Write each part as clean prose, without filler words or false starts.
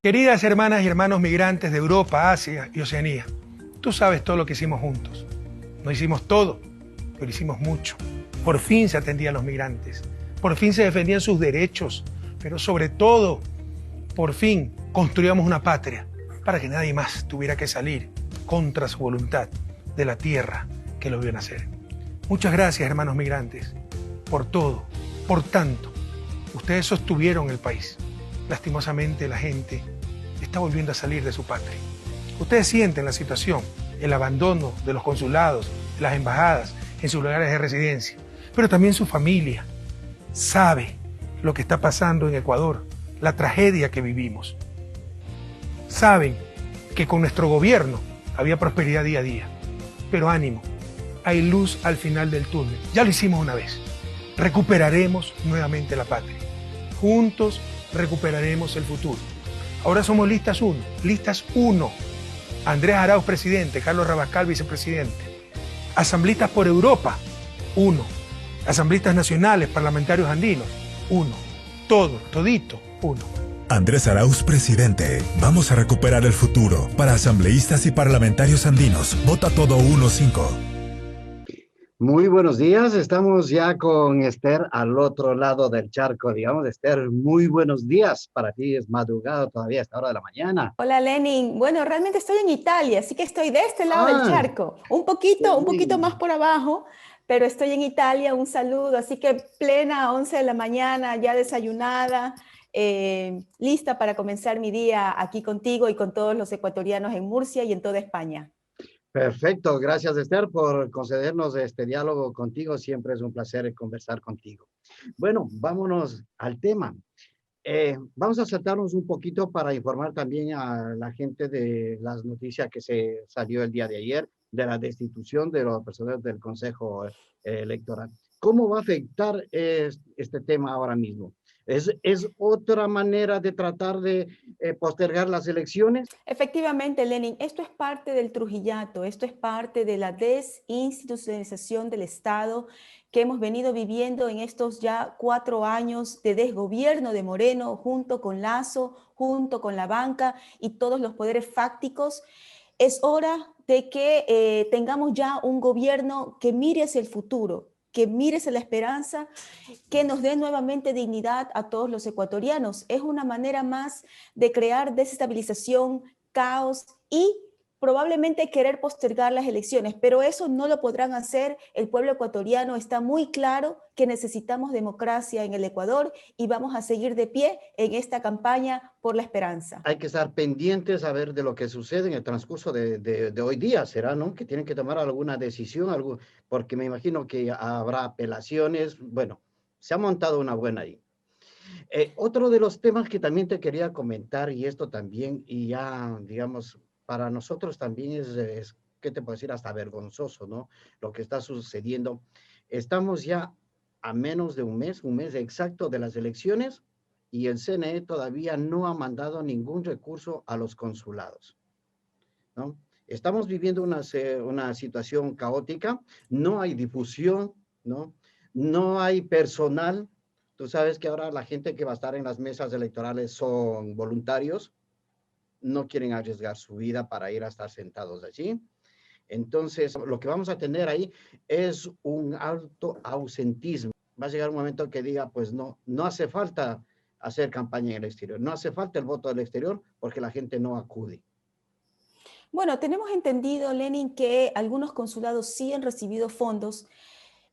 Queridas hermanas y hermanos migrantes de Europa, Asia y Oceanía, tú sabes todo lo que hicimos juntos. No hicimos todo, pero hicimos mucho. Por fin se atendían a los migrantes, por fin se defendían sus derechos, pero sobre todo, por fin construíamos una patria para que nadie más tuviera que salir contra su voluntad de la tierra que lo vio nacer. Muchas gracias, hermanos migrantes, por todo, por tanto. Ustedes sostuvieron el país. Lastimosamente la gente está volviendo a salir de su patria. Ustedes sienten la situación, el abandono de los consulados, de las embajadas, en sus lugares de residencia, pero también su familia sabe lo que está pasando en Ecuador, la tragedia que vivimos. Saben que con nuestro gobierno había prosperidad día a día, pero ánimo, hay luz al final del túnel. Ya lo hicimos una vez. Recuperaremos nuevamente la patria. Juntos recuperaremos el futuro. Ahora somos listas uno. Andrés Arauz, presidente, Carlos Rabascal, vicepresidente. Asambleístas por Europa, 1. Asambleístas nacionales, parlamentarios andinos, 1. Todo, todito, 1. Andrés Arauz, presidente. Vamos a recuperar el futuro. Para asambleístas y parlamentarios andinos, vota todo 1-5. Muy buenos días, estamos ya con Esther al otro lado del charco, digamos. Esther, muy buenos días, para ti es madrugada todavía a esta hora de la mañana. Hola Lenin, bueno, realmente estoy en Italia, así que estoy de este lado del charco, un poquito más por abajo, pero estoy en Italia, un saludo, así que plena 11 de la mañana, ya desayunada, lista para comenzar mi día aquí contigo y con todos los ecuatorianos en Murcia y en toda España. Perfecto, gracias Esther por concedernos este diálogo contigo, siempre es un placer conversar contigo. Bueno, vámonos al tema. Vamos a saltarnos un poquito para informar también a la gente de las noticias que se salió el día de ayer, de la destitución de los personeros del Consejo Electoral. ¿Cómo va a afectar este tema ahora mismo? ¿Es otra manera de tratar de postergar las elecciones? Efectivamente, Lenin, esto es parte del trujillato, esto es parte de la desinstitucionalización del Estado que hemos venido viviendo en estos ya 4 años de desgobierno de Moreno, junto con Lasso, junto con la banca y todos los poderes fácticos. Es hora de que tengamos ya un gobierno que mire hacia el futuro, que mire hacia la esperanza, que nos dé nuevamente dignidad a todos los ecuatorianos. Es una manera más de crear desestabilización, caos y probablemente querer postergar las elecciones, pero eso no lo podrán hacer. El pueblo ecuatoriano está muy claro que necesitamos democracia en el Ecuador y vamos a seguir de pie en esta campaña por la esperanza. Hay que estar pendientes a ver de lo que sucede en el transcurso de hoy día, ¿será, no? Que tienen que tomar alguna decisión, porque me imagino que habrá apelaciones. Bueno, se ha montado una buena ahí. Otro de los temas que también te quería comentar, y esto también, y ya, digamos, para nosotros también es ¿qué te puedo decir? Hasta vergonzoso, ¿no? Lo que está sucediendo. Estamos ya a menos de un mes exacto de las elecciones, y el CNE todavía no ha mandado ningún recurso a los consulados, ¿no? Estamos viviendo una situación caótica, no hay difusión, ¿no? No hay personal. Tú sabes que ahora la gente que va a estar en las mesas electorales son voluntarios, no quieren arriesgar su vida para ir a estar sentados allí. Entonces, lo que vamos a tener ahí es un alto ausentismo. Va a llegar un momento que diga, pues no hace falta hacer campaña en el exterior, no hace falta el voto del exterior porque la gente no acude. Bueno, tenemos entendido, Lenin, que algunos consulados sí han recibido fondos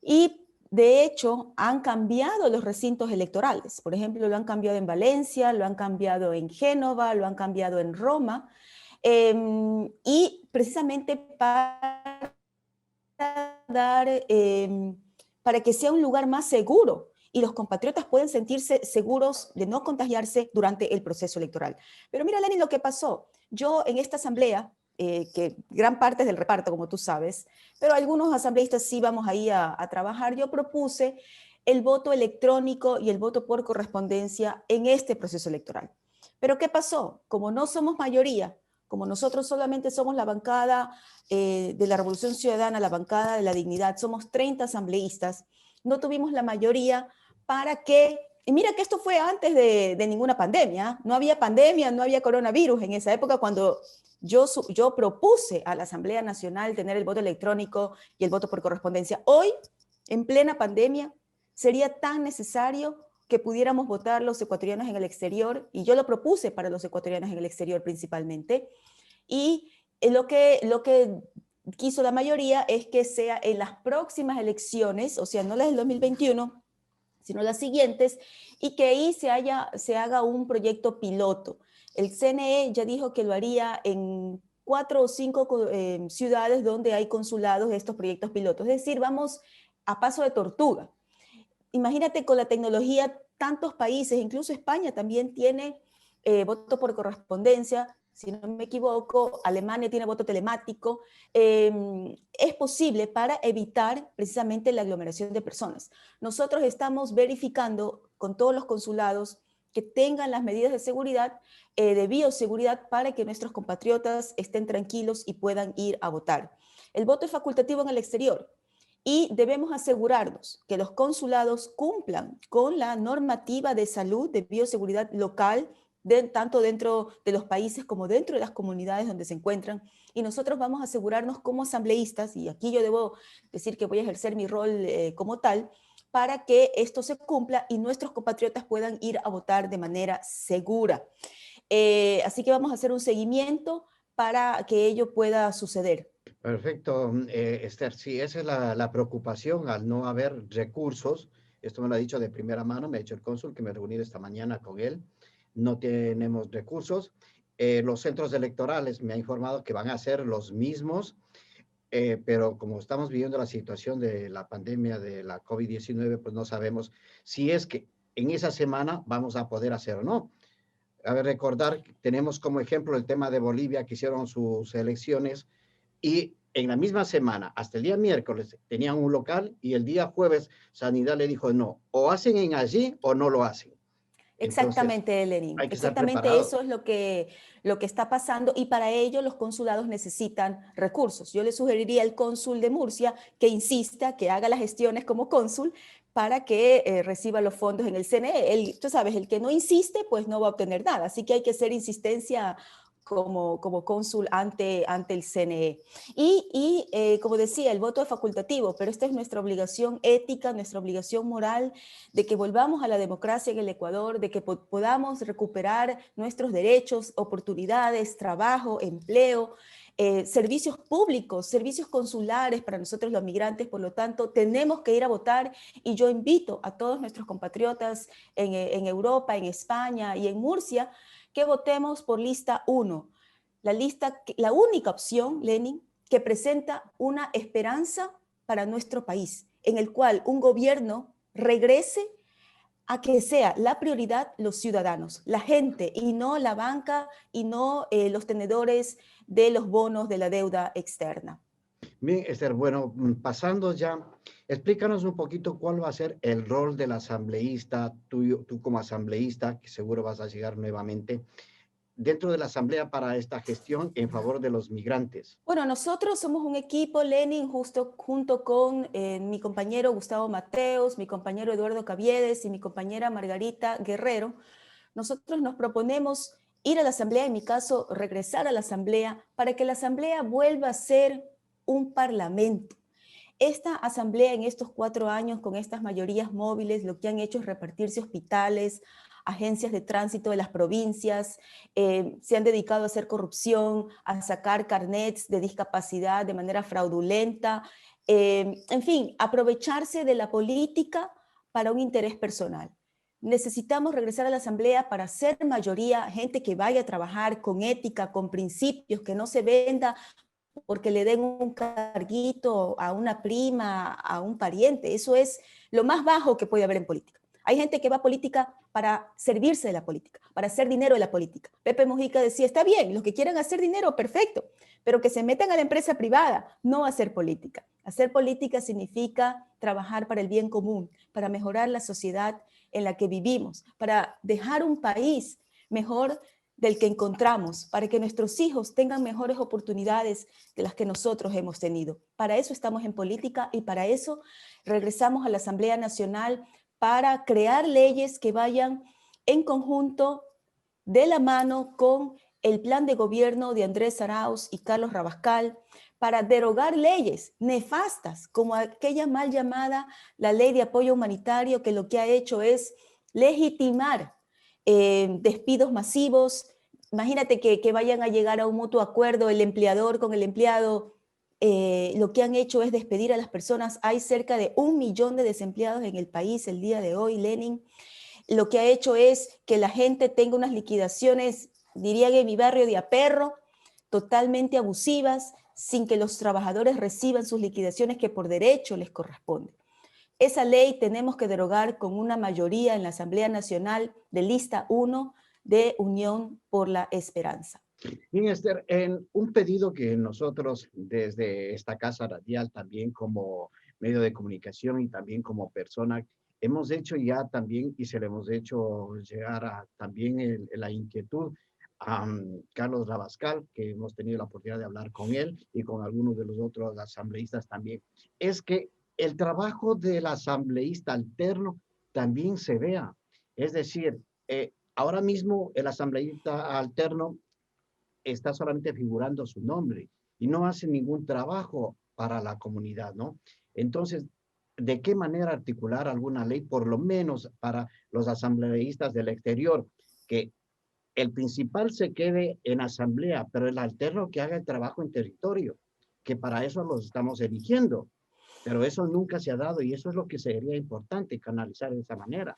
y de hecho han cambiado los recintos electorales. Por ejemplo, lo han cambiado en Valencia, lo han cambiado en Génova, lo han cambiado en Roma, y precisamente para para que sea un lugar más seguro y los compatriotas pueden sentirse seguros de no contagiarse durante el proceso electoral. Pero mira, Lenin, lo que pasó. Yo en esta asamblea, que gran parte es del reparto, como tú sabes, pero algunos asambleístas sí vamos ahí a trabajar, yo propuse el voto electrónico y el voto por correspondencia en este proceso electoral. Pero ¿qué pasó? Como no somos mayoría, como nosotros solamente somos la bancada de la Revolución Ciudadana, la bancada de la dignidad, somos 30 asambleístas, no tuvimos la mayoría para que Y mira que esto fue antes de ninguna pandemia. No había pandemia, no había coronavirus en esa época cuando yo propuse a la Asamblea Nacional tener el voto electrónico y el voto por correspondencia. Hoy, en plena pandemia, sería tan necesario que pudiéramos votar los ecuatorianos en el exterior, y yo lo propuse para los ecuatorianos en el exterior principalmente, y lo que quiso la mayoría es que sea en las próximas elecciones, o sea, no las del 2021, sino las siguientes, y que ahí se haga un proyecto piloto. El CNE ya dijo que lo haría en 4 o 5 ciudades donde hay consulados de estos proyectos pilotos. Es decir, vamos a paso de tortuga. Imagínate con la tecnología, tantos países, incluso España también tiene voto por correspondencia, si no me equivoco, Alemania tiene voto telemático. Es posible para evitar precisamente la aglomeración de personas. Nosotros estamos verificando con todos los consulados que tengan las medidas de seguridad, de bioseguridad, para que nuestros compatriotas estén tranquilos y puedan ir a votar. El voto es facultativo en el exterior. Y debemos asegurarnos que los consulados cumplan con la normativa de salud, de bioseguridad local, tanto dentro de los países como dentro de las comunidades donde se encuentran. Y nosotros vamos a asegurarnos como asambleístas, y aquí yo debo decir que voy a ejercer mi rol como tal, para que esto se cumpla y nuestros compatriotas puedan ir a votar de manera segura. Así que vamos a hacer un seguimiento para que ello pueda suceder. Perfecto, Esther. Sí, esa es la preocupación al no haber recursos. Esto me lo ha dicho de primera mano, me ha dicho el cónsul que me reuní esta mañana con él. No tenemos recursos. Los centros electorales me ha informado que van a ser los mismos, pero como estamos viviendo la situación de la pandemia de la COVID-19, pues no sabemos si es que en esa semana vamos a poder hacer o no. A ver, recordar, tenemos como ejemplo el tema de Bolivia, que hicieron sus elecciones y en la misma semana, hasta el día miércoles, tenían un local y el día jueves Sanidad le dijo no, o hacen en allí o no lo hacen. Entonces, Exactamente, Lenin. hay que estar Exactamente preparados. eso es lo que está pasando, y para ello los consulados necesitan recursos. Yo le sugeriría al cónsul de Murcia que insista, que haga las gestiones como cónsul para que reciba los fondos en el CNE. Tú sabes, el que no insiste, pues no va a obtener nada. Así que hay que hacer insistencia como cónsul ante el CNE. Como decía, el voto es facultativo, pero esta es nuestra obligación ética, nuestra obligación moral, de que volvamos a la democracia en el Ecuador, de que podamos recuperar nuestros derechos, oportunidades, trabajo, empleo, servicios públicos, servicios consulares para nosotros los migrantes. Por lo tanto, tenemos que ir a votar, y yo invito a todos nuestros compatriotas en Europa, en España y en Murcia, que votemos por lista 1, la única opción, Lenin, que presenta una esperanza para nuestro país, en el cual un gobierno regrese a que sea la prioridad los ciudadanos, la gente, y no la banca, y no los tenedores de los bonos de la deuda externa. Bien, Esther, bueno, pasando ya, explícanos un poquito cuál va a ser el rol del asambleísta, tú como asambleísta, que seguro vas a llegar nuevamente, dentro de la asamblea para esta gestión en favor de los migrantes. Bueno, nosotros somos un equipo, Lenin, junto con mi compañero Gustavo Mateos, mi compañero Eduardo Caviedes y mi compañera Margarita Guerrero. Nosotros nos proponemos ir a la asamblea, en mi caso, regresar a la asamblea, para que la asamblea vuelva a ser un parlamento. Esta asamblea en estos 4 años, con estas mayorías móviles, lo que han hecho es repartirse hospitales, agencias de tránsito de las provincias, se han dedicado a hacer corrupción, a sacar carnets de discapacidad de manera fraudulenta, en fin, aprovecharse de la política para un interés personal. Necesitamos regresar a la asamblea para ser mayoría, gente que vaya a trabajar con ética, con principios, que no se venda porque le den un carguito a una prima, a un pariente. Eso es lo más bajo que puede haber en política. Hay gente que va a política para servirse de la política, para hacer dinero de la política. Pepe Mujica decía, está bien, los que quieran hacer dinero, perfecto, pero que se metan a la empresa privada, no a hacer política. Hacer política significa trabajar para el bien común, para mejorar la sociedad en la que vivimos, para dejar un país mejor del que encontramos, para que nuestros hijos tengan mejores oportunidades de las que nosotros hemos tenido. Para eso estamos en política, y para eso regresamos a la Asamblea Nacional, para crear leyes que vayan en conjunto de la mano con el plan de gobierno de Andrés Arauz y Carlos Rabascal para derogar leyes nefastas, como aquella mal llamada la Ley de Apoyo Humanitario, que lo que ha hecho es legitimar despidos masivos. Imagínate que vayan a llegar a un mutuo acuerdo el empleador con el empleado. Lo que han hecho es despedir a las personas. Hay cerca de 1 millón de desempleados en el país el día de hoy, Lenin. Lo que ha hecho es que la gente tenga unas liquidaciones, diría que en mi barrio de a perro, totalmente abusivas, sin que los trabajadores reciban sus liquidaciones que por derecho les corresponden. Esa ley tenemos que derogar con una mayoría en la Asamblea Nacional de lista 1 de Unión por la Esperanza. Bien, Esther, en un pedido que nosotros desde esta Casa Radial, también como medio de comunicación y también como persona, hemos hecho ya también, y se le hemos hecho llegar a también la inquietud a Carlos Rabascal, que hemos tenido la oportunidad de hablar con él y con algunos de los otros asambleístas también, es que el trabajo del asambleísta alterno también se vea. Es decir, ahora mismo el asambleísta alterno está solamente figurando su nombre y no hace ningún trabajo para la comunidad, ¿no? Entonces, ¿de qué manera articular alguna ley, por lo menos para los asambleístas del exterior, que el principal se quede en asamblea, pero el alterno que haga el trabajo en territorio, que para eso los estamos eligiendo, pero eso nunca se ha dado y eso es lo que sería importante canalizar de esa manera.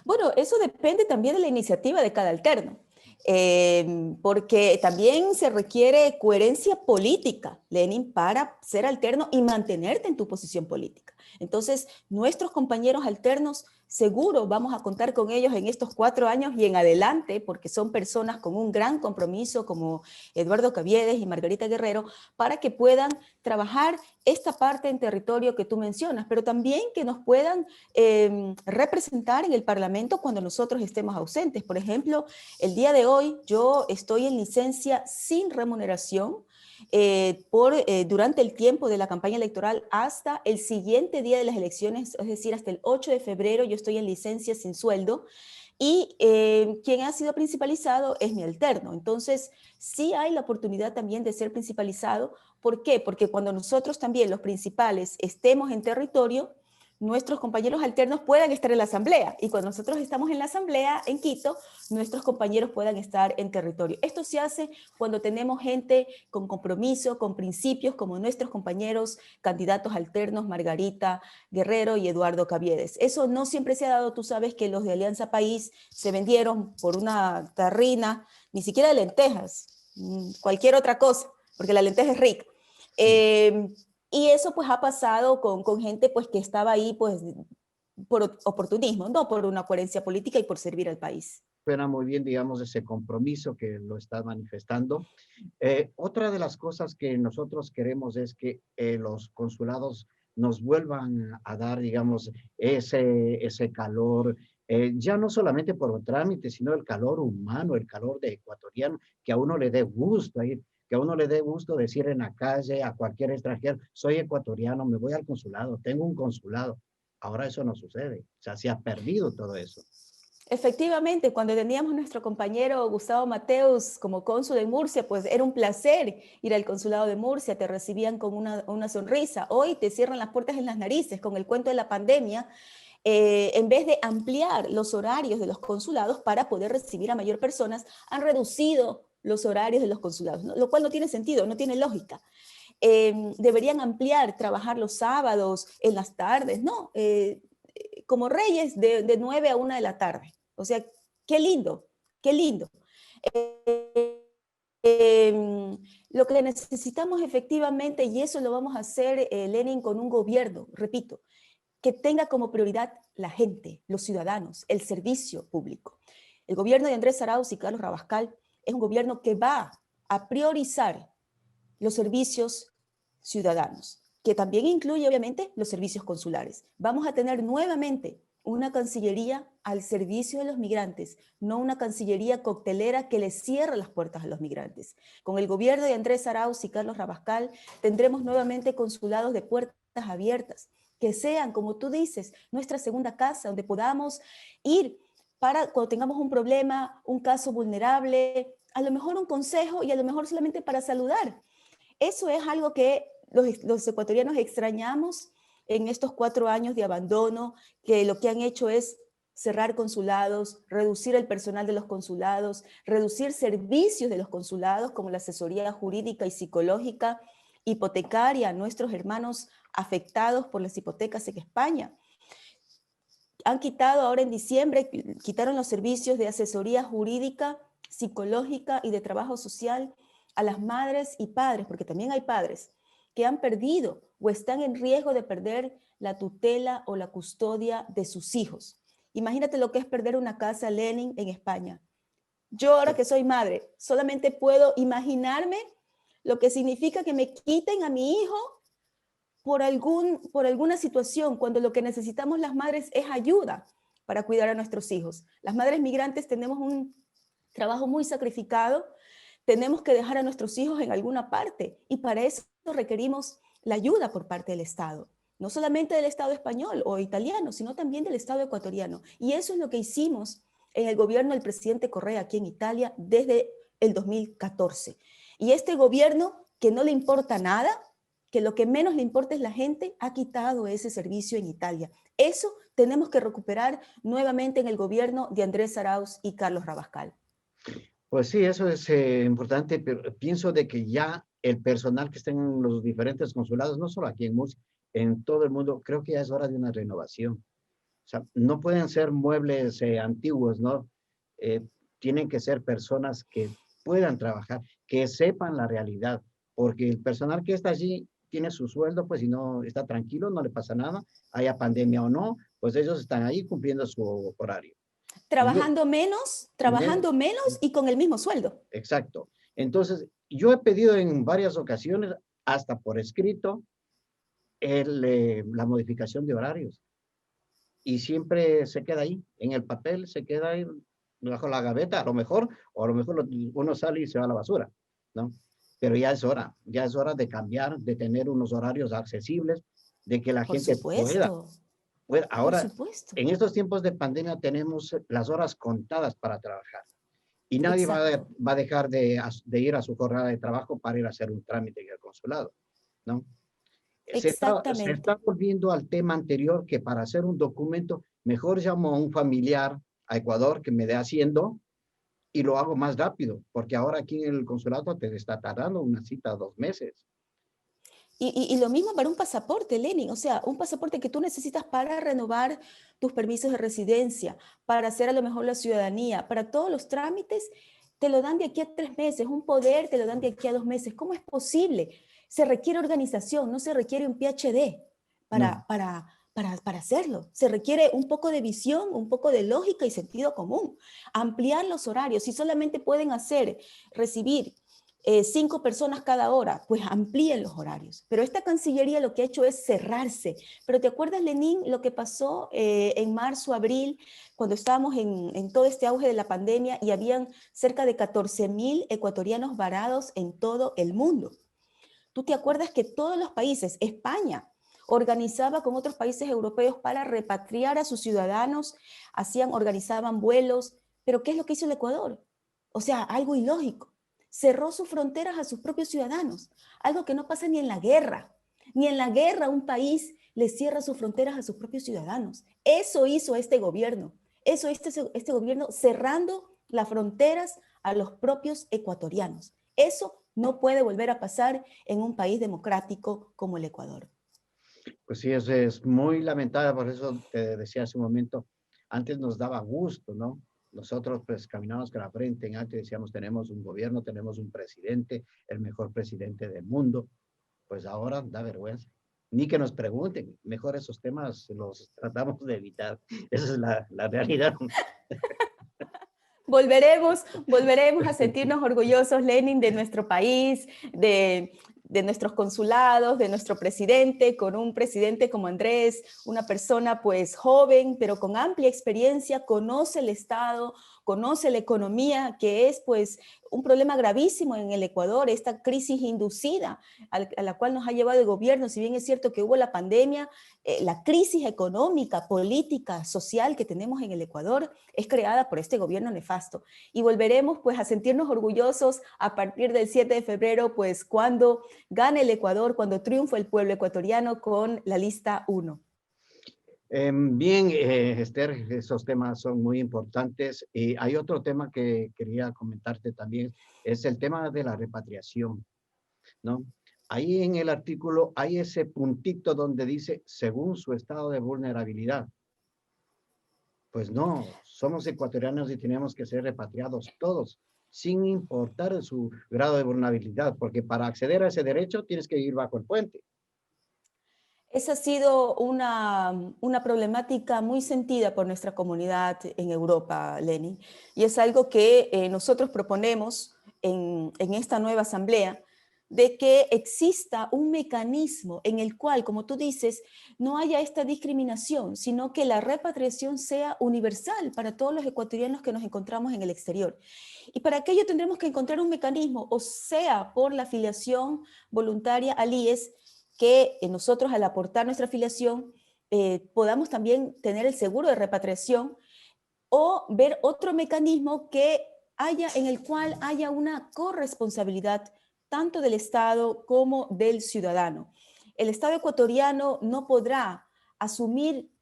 Bueno, eso depende también de la iniciativa de cada alterno. Porque también se requiere coherencia política, Lenin, para ser alterno y mantenerte en tu posición política. Entonces, nuestros compañeros alternos, seguro vamos a contar con ellos en estos 4 años y en adelante, porque son personas con un gran compromiso como Eduardo Caviedes y Margarita Guerrero, para que puedan trabajar esta parte en territorio que tú mencionas, pero también que nos puedan representar en el Parlamento cuando nosotros estemos ausentes. Por ejemplo, el día de hoy yo estoy en licencia sin remuneración durante el tiempo de la campaña electoral hasta el siguiente día de las elecciones, es decir, hasta el 8 de febrero yo estoy en licencia sin sueldo y quien ha sido principalizado es mi alterno. Entonces, sí hay la oportunidad también de ser principalizado. ¿Por qué? Porque cuando nosotros también, los principales, estemos en territorio, nuestros compañeros alternos puedan estar en la asamblea y cuando nosotros estamos en la asamblea en Quito, nuestros compañeros puedan estar en territorio. Esto se hace cuando tenemos gente con compromiso, con principios, como nuestros compañeros candidatos alternos Margarita Guerrero y Eduardo Caviedes. Eso no siempre se ha dado. Tú sabes que los de Alianza País se vendieron por una tarrina, ni siquiera de lentejas, cualquier otra cosa, porque la lenteja es rica. Y eso pues ha pasado con gente pues que estaba ahí pues por oportunismo, no por una coherencia política y por servir al país. Suena muy bien, digamos, ese compromiso que lo está manifestando. Otra de las cosas que nosotros queremos es que los consulados nos vuelvan a dar, digamos, ese calor, ya no solamente por un trámite, sino el calor humano, el calor de ecuatoriano, que a uno le dé gusto ir, que a uno le dé gusto decir en la calle a cualquier extranjero, soy ecuatoriano, me voy al consulado, tengo un consulado. Ahora eso no sucede, o sea, se ha perdido todo eso. Efectivamente, cuando teníamos nuestro compañero Gustavo Mateus como cónsul de Murcia, pues era un placer ir al consulado de Murcia, te recibían con una sonrisa. Hoy te cierran las puertas en las narices con el cuento de la pandemia, en vez de ampliar los horarios de los consulados para poder recibir a mayor personas, han reducido los horarios de los consulados, ¿no? Lo cual no tiene sentido, no tiene lógica. Deberían ampliar, trabajar los sábados, en las tardes, no, como reyes de 9 a 1 de la tarde. O sea, qué lindo, qué lindo. Lo que necesitamos efectivamente, y eso lo vamos a hacer, Lenin, con un gobierno, repito, que tenga como prioridad la gente, los ciudadanos, el servicio público. El gobierno de Andrés Arauz y Carlos Rabascal es un gobierno que va a priorizar los servicios ciudadanos, que también incluye obviamente los servicios consulares. Vamos a tener nuevamente una cancillería al servicio de los migrantes, no una cancillería coctelera que le cierra las puertas a los migrantes. Con el gobierno de Andrés Arauz y Carlos Rabascal tendremos nuevamente consulados de puertas abiertas, que sean, como tú dices, nuestra segunda casa, donde podamos ir para cuando tengamos un problema, un caso vulnerable, a lo mejor un consejo y a lo mejor solamente para saludar. Eso es algo que los ecuatorianos extrañamos en estos 4 años de abandono, que lo que han hecho es cerrar consulados, reducir el personal de los consulados, reducir servicios de los consulados como la asesoría jurídica y psicológica, hipotecaria a nuestros hermanos afectados por las hipotecas en España. Han quitado ahora en diciembre, quitaron los servicios de asesoría jurídica, psicológica y de trabajo social a las madres y padres, porque también hay padres que han perdido o están en riesgo de perder la tutela o la custodia de sus hijos. Imagínate lo que es perder una casa, Lenin, en España. Yo ahora que soy madre, solamente puedo imaginarme lo que significa que me quiten a mi hijo por alguna situación, cuando lo que necesitamos las madres es ayuda para cuidar a nuestros hijos. Las madres migrantes tenemos un trabajo muy sacrificado, tenemos que dejar a nuestros hijos en alguna parte y para eso requerimos la ayuda por parte del Estado. No solamente del Estado español o italiano, sino también del Estado ecuatoriano. Y eso es lo que hicimos en el gobierno del presidente Correa aquí en Italia desde el 2014. Y este gobierno, que no le importa nada, que lo que menos le importa es la gente, ha quitado ese servicio en Italia. Eso tenemos que recuperar nuevamente en el gobierno de Andrés Arauz y Carlos Rabascal. Pues sí, eso es importante, pero pienso de que ya el personal que está en los diferentes consulados, no solo aquí en Murcia, en todo el mundo, creo que ya es hora de una renovación. O sea, no pueden ser muebles antiguos, ¿no? Tienen que ser personas que puedan trabajar, que sepan la realidad, porque el personal que está allí tiene su sueldo, pues si no está tranquilo, no le pasa nada, haya pandemia o no, pues ellos están ahí cumpliendo su horario. Trabajando menos y con el mismo sueldo. Exacto. Entonces, yo he pedido en varias ocasiones, hasta por escrito, la modificación de horarios. Y siempre se queda ahí, en el papel, se queda ahí bajo la gaveta, a lo mejor uno sale y se va a la basura, ¿no? Pero ya es hora de cambiar, de tener unos horarios accesibles, de que la gente pueda. Ahora, por supuesto. en estos tiempos de pandemia tenemos las horas contadas para trabajar. Y nadie va a dejar de ir a su jornada de trabajo para ir a hacer un trámite en el consulado, ¿no? Se está volviendo al tema anterior, que para hacer un documento, mejor llamo a un familiar a Ecuador que me dé haciendo y lo hago más rápido, porque ahora aquí en el consulado te está tardando una cita 2 meses. Y lo mismo para un pasaporte, Lenin, o sea, un pasaporte que tú necesitas para renovar tus permisos de residencia, para hacer a lo mejor la ciudadanía, para todos los trámites, te lo dan de aquí a 3 meses, un poder te lo dan de aquí a 2 meses. ¿Cómo es posible? Se requiere organización, no se requiere un PhD para hacerlo. Se requiere un poco de visión, un poco de lógica y sentido común. Ampliar los horarios, si solamente pueden recibir 5 personas cada hora, pues amplíen los horarios. Pero esta Cancillería lo que ha hecho es cerrarse. Pero ¿te acuerdas, Lenín, lo que pasó en marzo, abril, cuando estábamos en todo este auge de la pandemia y habían cerca de 14.000 ecuatorianos varados en todo el mundo? ¿Tú te acuerdas que todos los países, España, organizaba con otros países europeos para repatriar a sus ciudadanos, organizaban vuelos? ¿Pero qué es lo que hizo el Ecuador? O sea, algo ilógico. Cerró sus fronteras a sus propios ciudadanos, algo que no pasa ni en la guerra. Ni en la guerra un país le cierra sus fronteras a sus propios ciudadanos. Eso hizo este gobierno. Eso hizo este gobierno cerrando las fronteras a los propios ecuatorianos. Eso no puede volver a pasar en un país democrático como el Ecuador. Pues sí, eso es muy lamentable, por eso te decía hace un momento, antes nos daba gusto, ¿no? Nosotros pues caminamos con la frente en alto y decíamos, tenemos un gobierno, tenemos un presidente, el mejor presidente del mundo. Pues ahora da vergüenza. Ni que nos pregunten, mejor esos temas los tratamos de evitar. Esa es la realidad. Volveremos a sentirnos orgullosos, Lenin, de nuestro país, de nuestros consulados, de nuestro presidente, con un presidente como Andrés, una persona pues joven, pero con amplia experiencia, conoce el Estado, conoce la economía, que es pues un problema gravísimo en el Ecuador, esta crisis inducida a la cual nos ha llevado el gobierno. Si bien es cierto que hubo la pandemia, la crisis económica, política, social que tenemos en el Ecuador es creada por este gobierno nefasto. Y volveremos pues a sentirnos orgullosos a partir del 7 de febrero, pues cuando gane el Ecuador, cuando triunfe el pueblo ecuatoriano con la lista 1. Bien, Esther, esos temas son muy importantes. Y hay otro tema que quería comentarte también, es el tema de la repatriación, ¿no? Ahí en el artículo hay ese puntito donde dice, según su estado de vulnerabilidad. Pues no, somos ecuatorianos y tenemos que ser repatriados todos, sin importar su grado de vulnerabilidad, porque para acceder a ese derecho tienes que ir bajo el puente. Esa ha sido una problemática muy sentida por nuestra comunidad en Europa, Lenin, y es algo que nosotros proponemos en esta nueva asamblea, de que exista un mecanismo en el cual, como tú dices, no haya esta discriminación, sino que la repatriación sea universal para todos los ecuatorianos que nos encontramos en el exterior. Y para aquello tendremos que encontrar un mecanismo, o sea, por la afiliación voluntaria al IES, que nosotros al aportar nuestra afiliación podamos también tener el seguro de repatriación, o ver otro mecanismo que haya, en el cual haya una corresponsabilidad tanto del Estado como del ciudadano. El Estado ecuatoriano no podrá asumir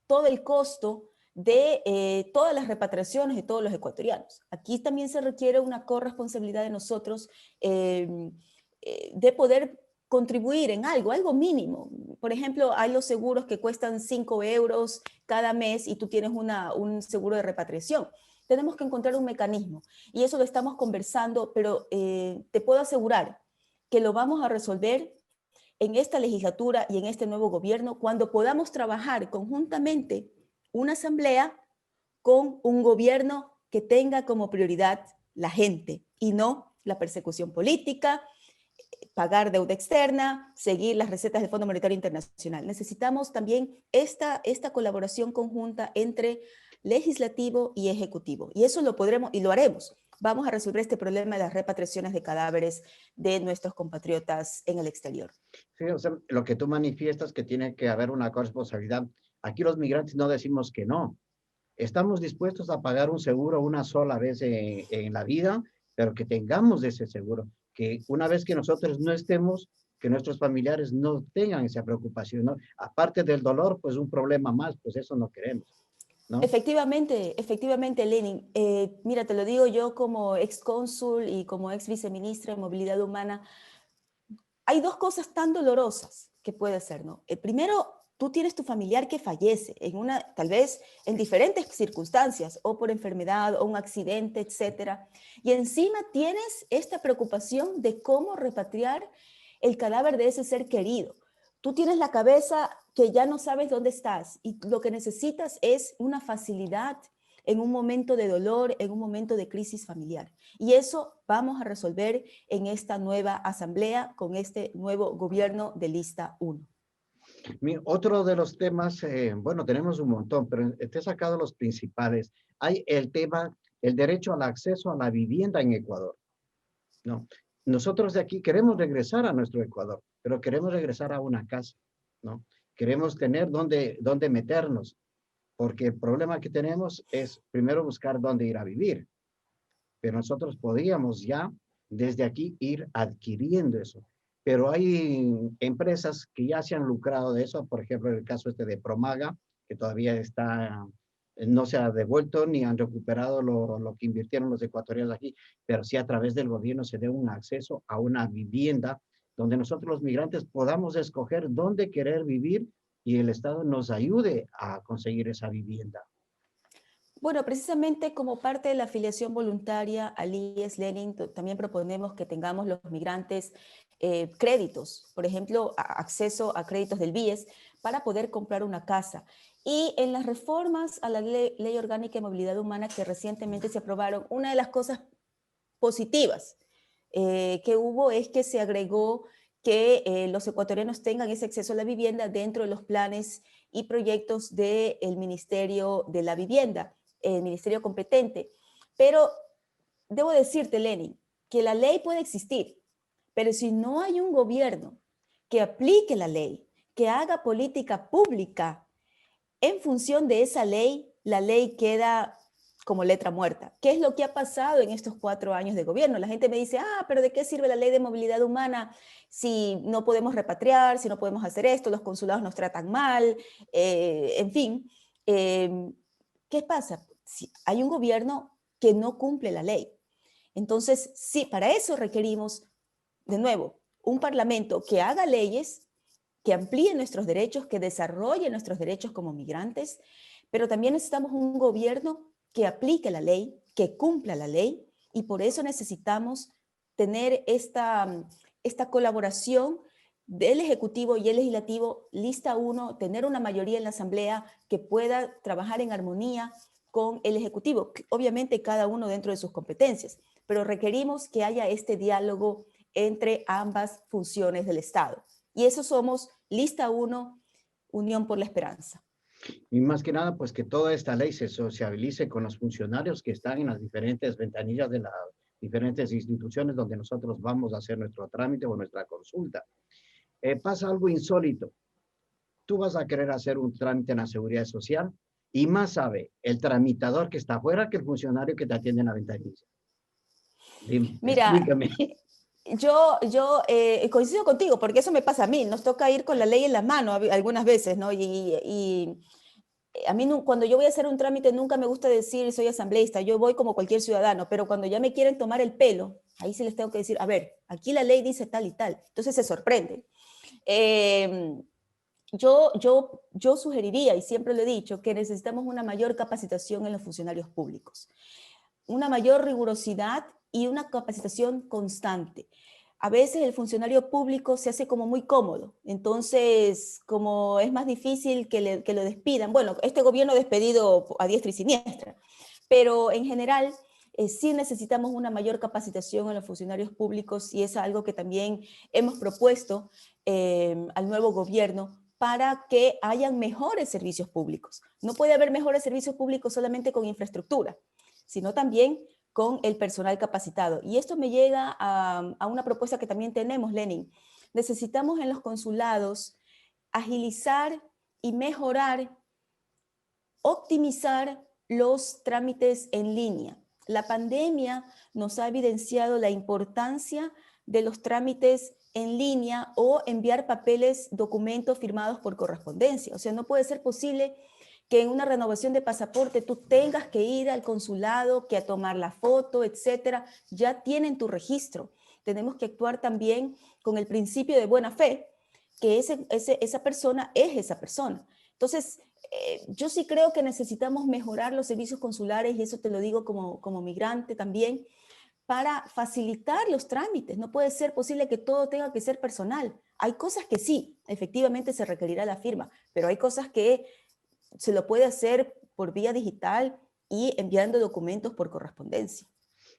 todo el costo de todas las repatriaciones de todos los ecuatorianos. Aquí también se requiere una corresponsabilidad de nosotros de poder contribuir en algo mínimo. Por ejemplo, hay los seguros que cuestan 5 euros cada mes y tú tienes un seguro de repatriación. Tenemos que encontrar un mecanismo y eso lo estamos conversando, pero te puedo asegurar que lo vamos a resolver en esta legislatura y en este nuevo gobierno cuando podamos trabajar conjuntamente una asamblea con un gobierno que tenga como prioridad la gente y no la persecución política, pagar deuda externa, seguir las recetas del Fondo Monetario Internacional. Necesitamos también esta colaboración conjunta entre legislativo y ejecutivo. Y eso lo podremos y lo haremos. Vamos a resolver este problema de las repatriaciones de cadáveres de nuestros compatriotas en el exterior. Sí, o sea, lo que tú manifiestas que tiene que haber una corresponsabilidad. Aquí los migrantes no decimos que no. Estamos dispuestos a pagar un seguro una sola vez en la vida, pero que tengamos ese seguro, que una vez que nosotros no estemos, que nuestros familiares no tengan esa preocupación, ¿no? Aparte del dolor, pues un problema más, pues eso no queremos, ¿no? Efectivamente, Lenin. Mira, te lo digo yo como ex cónsul y como ex viceministra de Movilidad Humana. Hay dos cosas tan dolorosas que puede ser, ¿no? El primero, tú tienes tu familiar que fallece tal vez en diferentes circunstancias, o por enfermedad, o un accidente, etcétera. Y encima tienes esta preocupación de cómo repatriar el cadáver de ese ser querido. Tú tienes la cabeza que ya no sabes dónde estás y lo que necesitas es una facilidad en un momento de dolor, en un momento de crisis familiar. Y eso vamos a resolver en esta nueva asamblea con este nuevo gobierno de lista 1. Otro de los temas, bueno, tenemos un montón, pero te he sacado los principales. Hay el tema, el derecho al acceso a la vivienda en Ecuador, ¿no? Nosotros de aquí queremos regresar a nuestro Ecuador, pero queremos regresar a una casa, ¿no? Queremos tener dónde meternos, porque el problema que tenemos es primero buscar dónde ir a vivir, pero nosotros podríamos ya desde aquí ir adquiriendo eso. Pero hay empresas que ya se han lucrado de eso, por ejemplo, el caso de Promaga, que todavía no se ha devuelto ni han recuperado lo que invirtieron los ecuatorianos aquí, pero sí a través del gobierno se dé un acceso a una vivienda donde nosotros los migrantes podamos escoger dónde querer vivir y el Estado nos ayude a conseguir esa vivienda. Bueno, precisamente como parte de la afiliación voluntaria al IES Lenin, también proponemos que tengamos los migrantes créditos, por ejemplo, acceso a créditos del BIES para poder comprar una casa. Y en las reformas a la Ley Orgánica de Movilidad Humana que recientemente se aprobaron, una de las cosas positivas que hubo es que se agregó que los ecuatorianos tengan ese acceso a la vivienda dentro de los planes y proyectos del Ministerio de la Vivienda, el ministerio competente. Pero debo decirte, Lenin, que la ley puede existir, pero si no hay un gobierno que aplique la ley, que haga política pública en función de esa ley, la ley queda como letra muerta. ¿Qué es lo que ha pasado en estos 4 años de gobierno? La gente me dice, pero ¿de qué sirve la ley de movilidad humana si no podemos repatriar, si no podemos hacer esto, los consulados nos tratan mal, en fin? ¿Qué pasa? Si hay un gobierno que no cumple la ley. Entonces, sí, para eso requerimos, de nuevo, un parlamento que haga leyes, que amplíe nuestros derechos, que desarrolle nuestros derechos como migrantes, pero también necesitamos un gobierno que aplique la ley, que cumpla la ley, y por eso necesitamos tener esta colaboración del Ejecutivo y el Legislativo, lista 1, tener una mayoría en la Asamblea que pueda trabajar en armonía con el Ejecutivo, obviamente cada uno dentro de sus competencias, pero requerimos que haya este diálogo entre ambas funciones del Estado. Y eso somos lista 1, Unión por la Esperanza. Y más que nada, pues que toda esta ley se sociabilice con los funcionarios que están en las diferentes ventanillas de las diferentes instituciones donde nosotros vamos a hacer nuestro trámite o nuestra consulta. Pasa algo insólito. Tú vas a querer hacer un trámite en la seguridad social y más sabe el tramitador que está afuera que el funcionario que te atiende en la ventanilla. Dime, Mira, explícame. yo coincido contigo, porque eso me pasa a mí. Nos toca ir con la ley en la mano algunas veces, ¿no? Y a mí cuando yo voy a hacer un trámite nunca me gusta decir soy asambleísta, yo voy como cualquier ciudadano, pero cuando ya me quieren tomar el pelo, ahí sí les tengo que decir, a ver, aquí la ley dice tal y tal. Entonces se sorprenden. Yo sugeriría, y siempre lo he dicho, que necesitamos una mayor capacitación en los funcionarios públicos, una mayor rigurosidad y una capacitación constante. A veces el funcionario público se hace como muy cómodo, entonces como es más difícil que lo despidan. Bueno, este gobierno ha despedido a diestra y siniestra, pero en general sí necesitamos una mayor capacitación en los funcionarios públicos y es algo que también hemos propuesto al nuevo gobierno para que hayan mejores servicios públicos. No puede haber mejores servicios públicos solamente con infraestructura, sino también con el personal capacitado. Y esto me llega a una propuesta que también tenemos, Lenin. Necesitamos en los consulados agilizar y mejorar, optimizar los trámites en línea. La pandemia nos ha evidenciado la importancia de los trámites en línea o enviar papeles, documentos firmados por correspondencia. O sea, no puede ser posible que en una renovación de pasaporte tú tengas que ir al consulado, que a tomar la foto, etcétera. Ya tienen tu registro. Tenemos que actuar también con el principio de buena fe, que esa persona es esa persona. Entonces, yo sí creo que necesitamos mejorar los servicios consulares, y eso te lo digo como migrante también, para facilitar los trámites. No puede ser posible que todo tenga que ser personal. Hay cosas que sí, efectivamente se requerirá la firma, pero hay cosas que se lo puede hacer por vía digital y enviando documentos por correspondencia.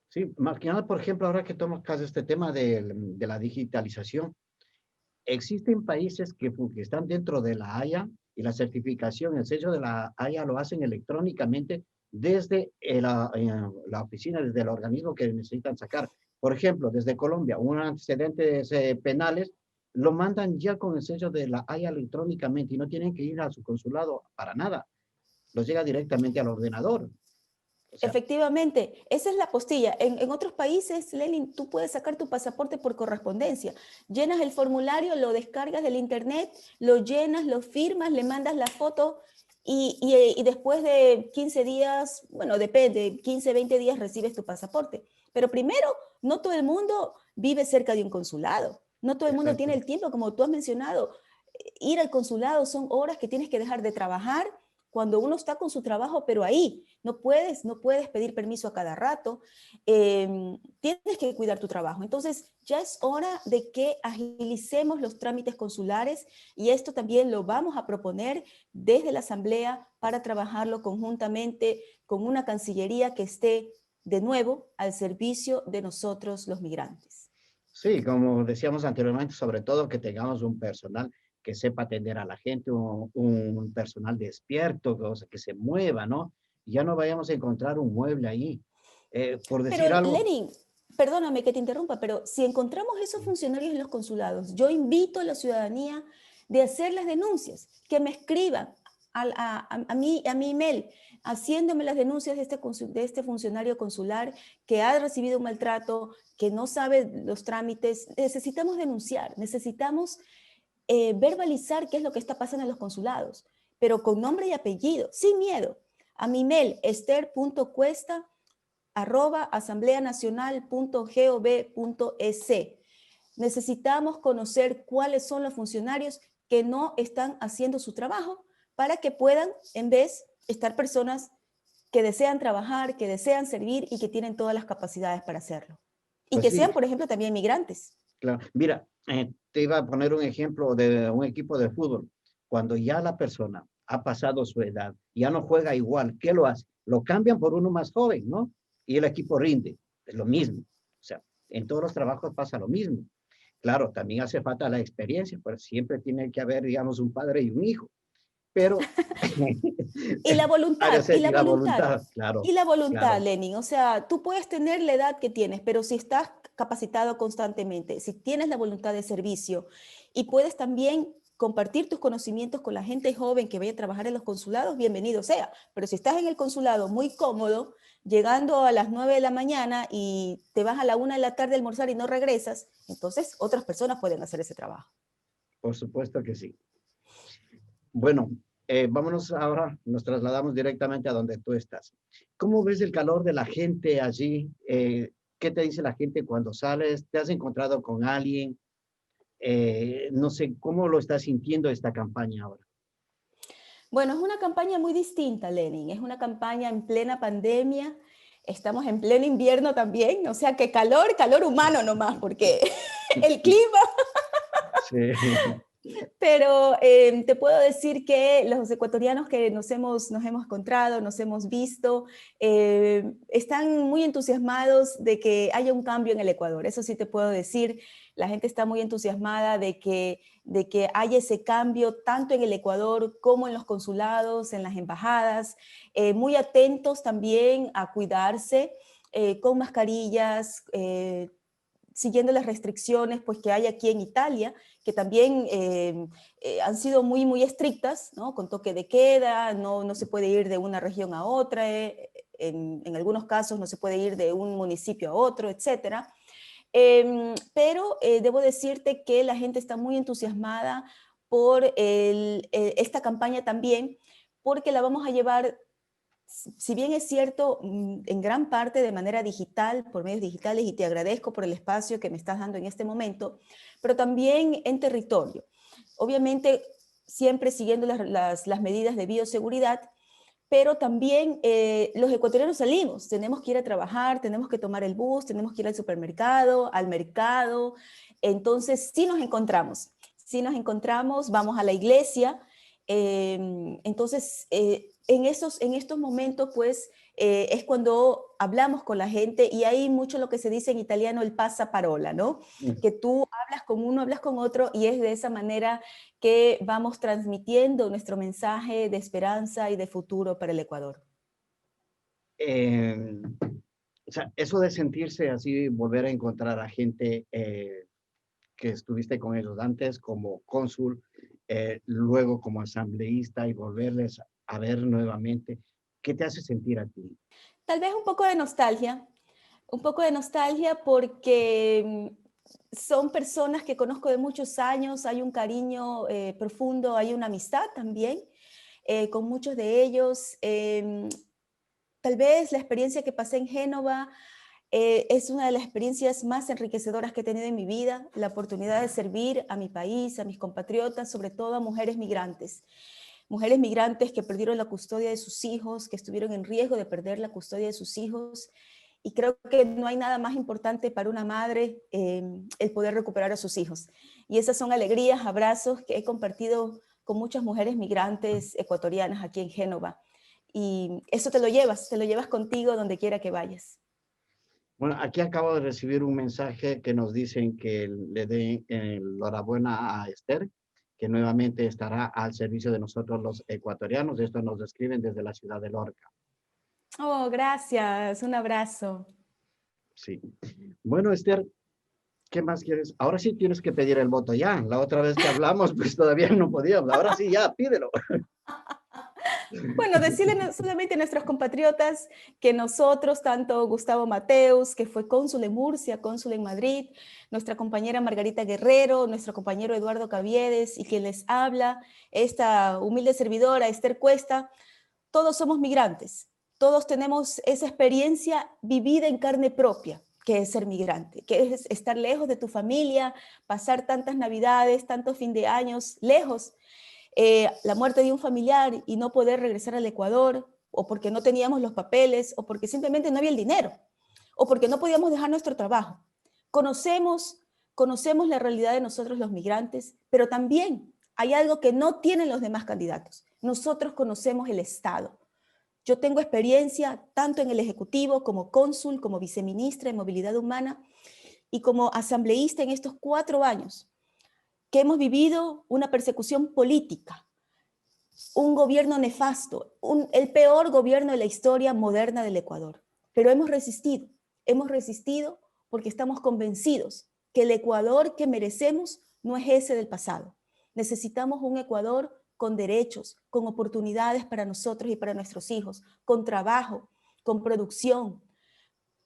Sí, más que nada, por ejemplo, ahora que tocas este tema de la digitalización, existen países que están dentro de la Haya y la certificación, el sello de la Haya lo hacen electrónicamente desde la oficina, desde el organismo que necesitan sacar. Por ejemplo, desde Colombia, un antecedentes penales lo mandan ya con el sello de la Haya electrónicamente y no tienen que ir a su consulado para nada. Los llega directamente al ordenador. O sea, Efectivamente, esa es la postilla. En otros países, Lenin, tú puedes sacar tu pasaporte por correspondencia. Llenas el formulario, lo descargas del internet, lo llenas, lo firmas, le mandas la foto y después de 15 días, bueno, depende, 15, 20 días recibes tu pasaporte. Pero primero, no todo el mundo vive cerca de un consulado. No todo el mundo tiene exacto. el tiempo, como tú has mencionado. Ir al consulado son horas que tienes que dejar de trabajar cuando uno está con su trabajo, pero ahí no puedes pedir permiso a cada rato, tienes que cuidar tu trabajo. Entonces ya es hora de que agilicemos los trámites consulares y esto también lo vamos a proponer desde la Asamblea para trabajarlo conjuntamente con una Cancillería que esté de nuevo al servicio de nosotros los migrantes. Sí, como decíamos anteriormente, sobre todo que tengamos un personal que sepa atender a la gente, un personal despierto, o sea, que se mueva, ¿no? Ya no vayamos a encontrar un mueble ahí. por Pero decir algo. Lenin, perdóname que te interrumpa, pero si encontramos esos funcionarios en los consulados, yo invito a la ciudadanía de hacer las denuncias, que me escriban a mi email, haciéndome las denuncias de este funcionario consular que ha recibido un maltrato, que no sabe los trámites. Necesitamos denunciar, necesitamos verbalizar qué es lo que está pasando en los consulados, pero con nombre y apellido, sin miedo. A mi email, esther.cuesta@asambleanacional.gov.es. Necesitamos conocer cuáles son los funcionarios que no están haciendo su trabajo para que puedan, en vez, estar personas que desean trabajar, que desean servir y que tienen todas las capacidades para hacerlo. Y Pues que sí, sean, por ejemplo, también migrantes. claro. Mira, te iba a poner un ejemplo de un equipo de fútbol. Cuando ya la persona ha pasado su edad, ya no juega igual, ¿qué lo hace? Lo cambian por uno más joven, ¿no? Y el equipo rinde. Es lo mismo. O sea, en todos los trabajos pasa lo mismo. Claro, también hace falta la experiencia, pues siempre tiene que haber, digamos, un padre y un hijo. Pero Y la ha de voluntad, ser y la voluntad, claro, y la voluntad, claro. Lenin. O sea, tú puedes tener la edad que tienes, pero si estás capacitado constantemente, si tienes la voluntad de servicio y puedes también compartir tus conocimientos con la gente joven que vaya a trabajar en los consulados, bienvenido sea. Pero si estás en el consulado muy cómodo, llegando a las 9 de la mañana y te vas a la 1 de la tarde a almorzar y no regresas, entonces otras personas pueden hacer ese trabajo. Por supuesto que sí. Bueno, vámonos ahora, nos trasladamos directamente a donde tú estás. ¿Cómo ves el calor de la gente allí? ¿Qué te dice la gente cuando sales? ¿Te has encontrado con alguien? No sé, ¿cómo lo estás sintiendo esta campaña ahora? Bueno, es una campaña muy distinta, Lenin. Es una campaña en plena pandemia. Estamos en pleno invierno también. O sea que calor, calor humano nomás, porque el clima. Sí. Pero te puedo decir que los ecuatorianos que nos hemos encontrado, nos hemos visto, están muy entusiasmados de que haya un cambio en el Ecuador. Eso sí te puedo decir. La gente está muy entusiasmada de que haya ese cambio tanto en el Ecuador como en los consulados, en las embajadas, muy atentos también a cuidarse con mascarillas, siguiendo las restricciones pues, que hay aquí en Italia, que también han sido muy, muy estrictas, ¿no? Con toque de queda, no se puede ir de una región a otra, en algunos casos no se puede ir de un municipio a otro, etc. Pero debo decirte que la gente está muy entusiasmada por esta campaña también, porque la vamos a llevar, si bien es cierto, en gran parte de manera digital, por medios digitales, y te agradezco por el espacio que me estás dando en este momento, pero también en territorio. Obviamente, siempre siguiendo las medidas de bioseguridad, pero también los ecuatorianos salimos, tenemos que ir a trabajar, tenemos que tomar el bus, tenemos que ir al supermercado, al mercado, entonces sí nos encontramos, vamos a la iglesia, entonces en estos momentos pues es cuando hablamos con la gente y hay mucho lo que se dice en italiano el passaparola, ¿no? Que tú hablas con uno, hablas con otro y es de esa manera que vamos transmitiendo nuestro mensaje de esperanza y de futuro para el Ecuador. Eh, o sea, eso de sentirse así, volver a encontrar a gente que estuviste con ellos antes como cónsul, luego como asambleísta y volverles a ver nuevamente, ¿qué te hace sentir a ti? Tal vez un poco de nostalgia porque son personas que conozco de muchos años, hay un cariño profundo, hay una amistad también con muchos de ellos. Tal vez la experiencia que pasé en Génova es una de las experiencias más enriquecedoras que he tenido en mi vida, la oportunidad de servir a mi país, a mis compatriotas, sobre todo a mujeres migrantes que perdieron la custodia de sus hijos, que estuvieron en riesgo de perder la custodia de sus hijos. Y creo que no hay nada más importante para una madre el poder recuperar a sus hijos. Y esas son alegrías, abrazos que he compartido con muchas mujeres migrantes ecuatorianas aquí en Génova. Y eso te lo llevas contigo donde quiera que vayas. Bueno, aquí acabo de recibir un mensaje que nos dicen que le den enhorabuena a Esther, que nuevamente estará al servicio de nosotros los ecuatorianos. Esto nos escriben desde la ciudad de Lorca. Oh, gracias. Un abrazo. Sí. Bueno, Esther, ¿qué más quieres? Ahora sí tienes que pedir el voto ya. La otra vez que hablamos, pues todavía no podíamos. Ahora sí ya, pídelo. Bueno, decirle solamente a nuestros compatriotas que nosotros, tanto Gustavo Mateus, que fue cónsul en Murcia, cónsul en Madrid, nuestra compañera Margarita Guerrero, nuestro compañero Eduardo Caviedes y quien les habla, esta humilde servidora Esther Cuesta, todos somos migrantes, todos tenemos esa experiencia vivida en carne propia, que es ser migrante, que es estar lejos de tu familia, pasar tantas navidades, tantos fin de años lejos, la muerte de un familiar y no poder regresar al Ecuador, o porque no teníamos los papeles, o porque simplemente no había el dinero, o porque no podíamos dejar nuestro trabajo. Conocemos la realidad de nosotros los migrantes, pero también hay algo que no tienen los demás candidatos. Nosotros conocemos el Estado. Yo tengo experiencia tanto en el Ejecutivo como cónsul, como viceministra de Movilidad Humana y como asambleísta en estos 4 años, que hemos vivido una persecución política, un gobierno nefasto, el peor gobierno de la historia moderna del Ecuador. Pero hemos resistido porque estamos convencidos que el Ecuador que merecemos no es ese del pasado. Necesitamos un Ecuador con derechos, con oportunidades para nosotros y para nuestros hijos, con trabajo, con producción,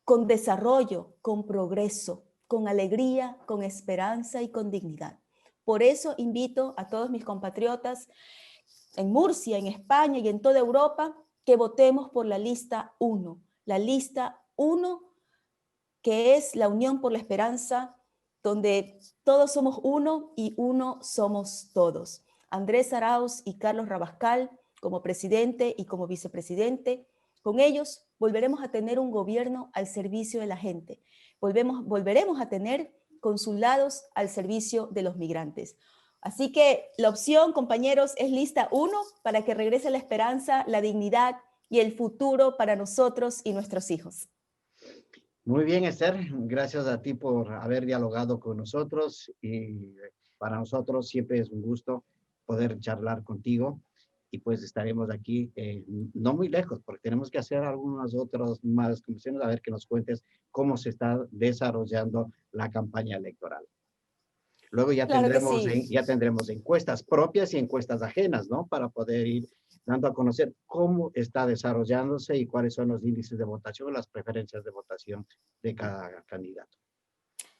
con desarrollo, con progreso, con alegría, con esperanza y con dignidad. Por eso invito a todos mis compatriotas en Murcia, en España y en toda Europa que votemos por la lista 1. La lista 1, que es la Unión por la Esperanza, donde todos somos uno y uno somos todos. Andrés Arauz y Carlos Rabascal como presidente y como vicepresidente. Con ellos volveremos a tener un gobierno al servicio de la gente. Volveremos a tener consulados al servicio de los migrantes. Así que la opción, compañeros, es lista 1 para que regrese la esperanza, la dignidad y el futuro para nosotros y nuestros hijos. Muy bien, Esther. Gracias a ti por haber dialogado con nosotros y para nosotros siempre es un gusto poder charlar contigo y pues estaremos aquí no muy lejos porque tenemos que hacer algunas otras más comisiones a ver que nos cuentes cómo se está desarrollando la campaña electoral. Luego Claro que sí. ya tendremos encuestas propias y encuestas ajenas, ¿no? Para poder ir dando a conocer cómo está desarrollándose y cuáles son los índices de votación, las preferencias de votación de cada candidato.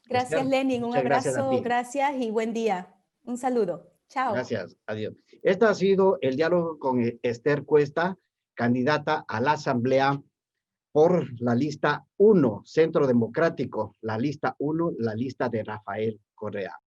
Gracias, Esther, Lenin. Un muchas gracias a abrazo, ti. gracias y buen día. Un saludo. Chao. Gracias. Adiós. Este ha sido el diálogo con Esther Cuesta, candidata a la Asamblea por la lista 1, Centro Democrático, la lista 1, la lista de Rafael Correa.